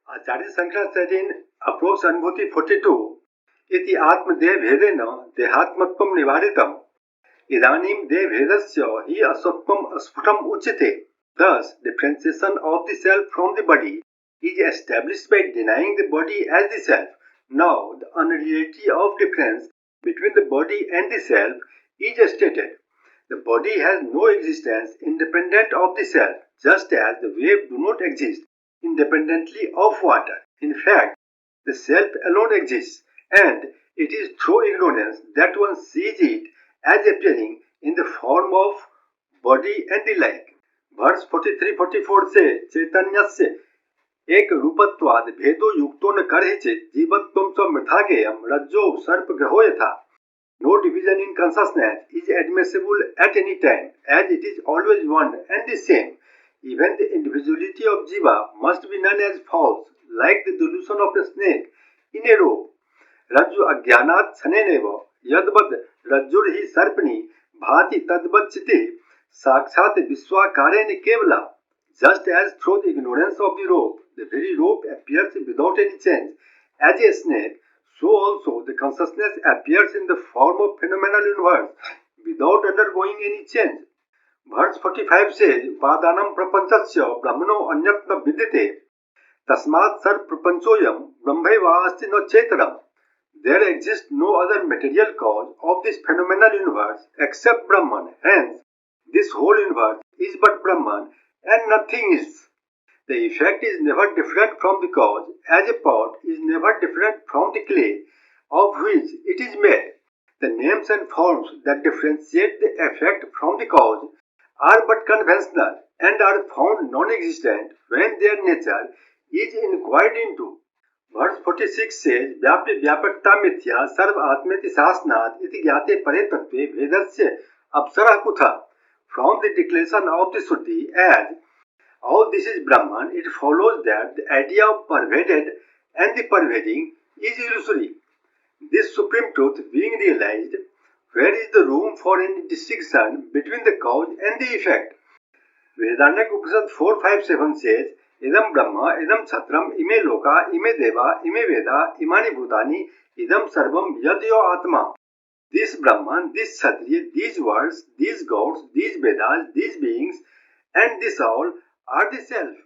Acharya Shankara said in Approach Anubhuti 42, Iti Atmadev Vedena Dehatmatvam Nivaritam Idanim Dev Vedasya Hi Asatvam Asfutam Uchite. Thus, differentiation of the self from the body is established by denying the body as the self. Now, the unreality of difference between the body and the self is stated. The body has no existence independent of the self, just as the wave do not exist independently of water. In fact, the self alone exists, and it is through ignorance that one sees it as appearing in the form of body and the like. वर्ष 43-44 से चैतन्यस्य एक रूपत्वाद भेदो युक्तो न करहिचित् जीवत्वं च मृथागेयं रज्जो सर्प ग्रहो यथा. No division in consciousness is admissible at any time, as it is always one and the same. Even the individuality of Jiva must be known as false, like the delusion of a snake in a rope. रज्जु अज्ञानात् छनेनेव यद्वद् रज्जुर्हि सर्पणि भाति तद्वत् चितिः साक्षात् विश्वाकारेण केवला. Just as through the ignorance of the rope, the very rope appears without any change as a snake, so also the consciousness appears in the form of phenomenal universe without undergoing any change. Verse 45 says, Upadanam prapanchasya brahmano anyat na vidyate tasmat sar prapanchoyam brahmaiva asti na chetaram. There exists no other material cause of this phenomenal universe except Brahman. Hence, this whole universe is but Brahman and nothing is. The effect is never different from the cause, as a pot is never different from the clay of which it is made. The names and forms that differentiate the effect from the cause are but conventional and are found non-existent when their nature is inquired into. Verse 46 says, व्याप्य व्यापकता मिथ्या सर्व आत्मेति शासनात् इति ज्ञाते परे तत्वे भेदस्य अपसरः कुतः. From the declaration of the Shruti as all this is Brahman, it follows that the idea of pervaded and the pervading is illusory. This supreme truth being realized, where is the room for any distinction between the cause and the effect? Vedantic Upanishad 4-5-7 says, Idam Brahma, Idam Chatram, Ime Loka, Ime Deva, Ime Veda, Imani Bhutani, Idam Sarvam Yadyo Atma. This Brahman, this Kshatriya, these worlds, these gods, these Vedas, these beings, and this all are the self.